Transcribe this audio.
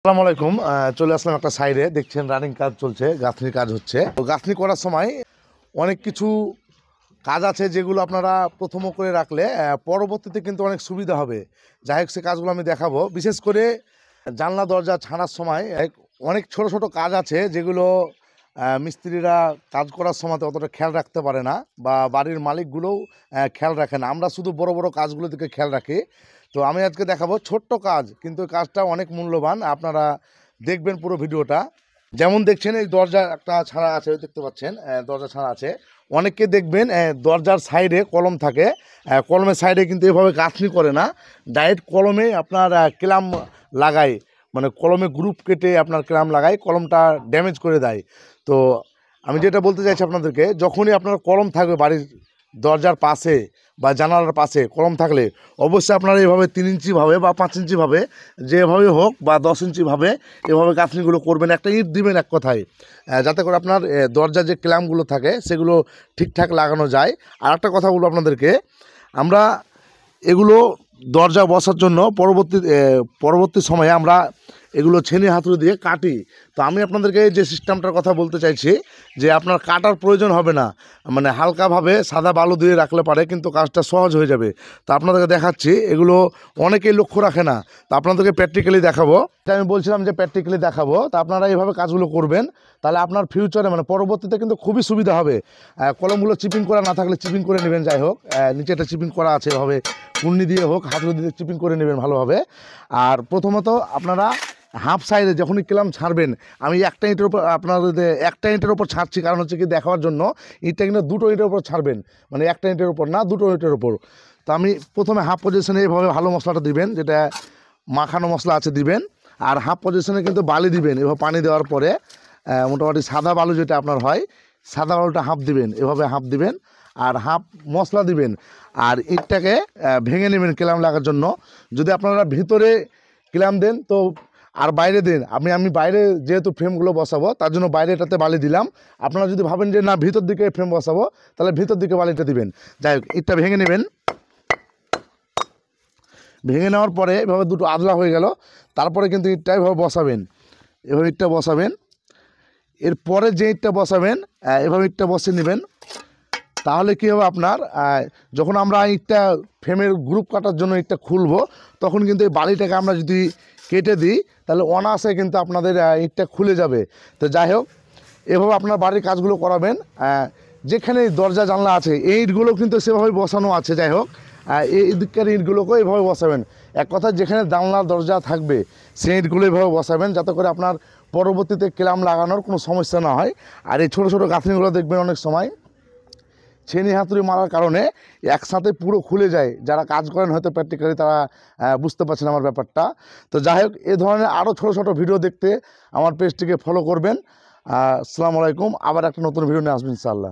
আসসালামু আলাইকুম। চলে আসলাম একটা সাইডে, দেখছেন রানিং কাজ চলছে, গাঁথনির কাজ হচ্ছে। তো গাঁথনি করার সময় অনেক কিছু কাজ আছে যেগুলো আপনারা প্রথম করে রাখলে পরবর্তীতে কিন্তু অনেক সুবিধা হবে। যাই হোক, সে কাজগুলো আমি দেখাবো। বিশেষ করে জানলা দরজা ছাড়ার সময় অনেক ছোট ছোট কাজ আছে যেগুলো মিস্ত্রিরা কাজ করার সময় অতটা খেয়াল রাখতে পারে না, বা বাড়ির মালিকগুলোও খেয়াল রাখে না। আমরা শুধু বড় বড় কাজগুলো দিকে খেয়াল রাখি। তো আমি আজকে দেখাবো ছোট্ট কাজ, কিন্তু কাজটা অনেক মূল্যবান। আপনারা দেখবেন পুরো ভিডিওটা। যেমন দেখছেন এই দরজা একটা ছাড়া আছে, দেখতে পাচ্ছেন দরজা ছাড়া আছে। অনেককে দেখবেন দরজার সাইডে কলম থাকে, কলমের সাইডে কিন্তু এভাবে গাঁথনি করে না, ডাইরেক্ট কলমে আপনার ক্ল্যাম লাগায়, মানে কলমে গ্রুপ কেটে আপনার ক্ল্যাম লাগায়, কলমটা ড্যামেজ করে দেয়। তো আমি যেটা বলতে চাইছি আপনাদেরকে, যখনই আপনার কলম থাকবে বাড়ির দরজার পাশে বা জানালার পাশে কলম থাকলে অবশ্যই আপনারা এভাবে 3 ইঞ্চিভাবে বা 5 ইঞ্চিভাবে, যেভাবে হোক, বা 10 ইঞ্চিভাবে এভাবে গাঁথনিগুলো করবেন। একটা ইট দিবেন এক কথায়, যাতে করে আপনার দরজার যে ক্ল্যাম্পগুলো থাকে সেগুলো ঠিকঠাক লাগানো যায়। আর একটা কথা বলবো আপনাদেরকে, আমরা এগুলো দরজা বসার জন্য পরবর্তী সময়ে আমরা এগুলো ছেনি হাতুড়ি দিয়ে কাটি। তো আমি আপনাদেরকে যে সিস্টেমটার কথা বলতে চাইছি, যে আপনার কাটার প্রয়োজন হবে না, মানে হালকাভাবে সাদা বালু দিয়ে রাখলে পারে কিন্তু কাজটা সহজ হয়ে যাবে। তো আপনাদেরকে দেখাচ্ছি, এগুলো অনেকেই লক্ষ্য রাখে না। তো আপনাদেরকে প্র্যাকটিক্যালি দেখাবো। এটা আমি বলছিলাম যে প্র্যাকটিক্যালি দেখাবো। তো আপনারা এইভাবে কাজগুলো করবেন, তাহলে আপনার ফিউচারে মানে পরবর্তীতে কিন্তু খুবই সুবিধা হবে। কলমগুলো চিপিং করা না থাকলে চিপিং করে নেবেন। যাই হোক, নিচে একটা চিপিং করা আছে, এভাবে কুন্নি দিয়ে হোক, হাতুড়ি দিয়ে চিপিং করে নেবেন ভালোভাবে। আর প্রথমত আপনারা হাফ সাইডে যখনই ক্ল্যাম ছাড়বেন, আমি একটা ইটের উপর আপনাদের একটা ইটের উপর ছাড়ছি, কারণ হচ্ছে কি দেখাবার জন্য। ইটটা কিন্তু দুটো ইটের উপর ছাড়বেন, মানে একটা ইটের উপর না, দুটো ইটের উপর। তো আমি প্রথমে হাফ পজিশনে এভাবে ভালো মশলাটা দিবেন, যেটা মাখানো মশলা আছে দিবেন। আর হাফ পজিশনে কিন্তু বালি দিবেন, এভাবে পানি দেওয়ার পরে মোটামুটি সাদা বালু যেটা আপনার হয়, সাদা বালুটা হাফ দিবেন, এভাবে হাফ দিবেন। আর হাফ মশলা দিবেন। আর ইটটাকে ভেঙে নেবেন ক্ল্যাম লাগার জন্য। যদি আপনারা ভিতরে ক্ল্যাম দেন তো আর বাইরে দিন, আমি বাইরে যেহেতু ফ্রেমগুলো বসাবো তার জন্য বাইরে এটাতে বালি দিলাম। আপনারা যদি ভাবেন যে না ভিতর দিকে ফ্রেম বসাবো, তাহলে ভিতর দিকে বালিটা দিবেন। যাই হোক, ইটটা ভেঙে নেবেন। ভেঙে নেওয়ার পরে এভাবে দুটো আদলা হয়ে গেল। তারপরে কিন্তু ইটটা এভাবে বসাবেন, এভাবে ইটটা বসাবেন। এরপরে যে ইটটা বসাবেন এভাবে ইটটা বসিয়ে নেবেন। তাহলে কী হবে, আপনার যখন আমরা ইটটা ফ্রেমের গ্রুপ কাটার জন্য ইটটা খুলবো, তখন কিন্তু এই বালিটাকে আমরা যদি কেটে দিই, তাহলে অনায়াসে কিন্তু আপনাদের ইটটা খুলে যাবে। তো যাই হোক, এভাবে আপনার বাড়ির কাজগুলো করাবেন। যেখানে দরজা জানলা আছে এই ইটগুলো কিন্তু সেভাবে বসানো আছে। যাই হোক, এই দিককার ইটগুলোকেও এইভাবে বসাবেন। এক কথা, যেখানে জানলা দরজা থাকবে সেই ইটগুলো এইভাবে বসাবেন, যাতে করে আপনার পরবর্তীতে ক্ল্যাম লাগানোর কোনো সমস্যা না হয়। আর এই ছোটো ছোটো গাঁথনিগুলো দেখবেন অনেক সময় ছেনি হাতুড়ি মারার কারণে একসাথে পুরো খুলে যায়। যারা কাজ করেন হয়তো প্র্যাকটিক্যালি তারা বুঝতে পারছেন আমার ব্যাপারটা। তো যাই হোক, এ ধরনের আরও ছোটো ছোটো ভিডিও দেখতে আমার পেজটিকে ফলো করবেন। আসসালামু আলাইকুম। আবার একটা নতুন ভিডিও নিয়ে আসবেন ইনশাআল্লাহ।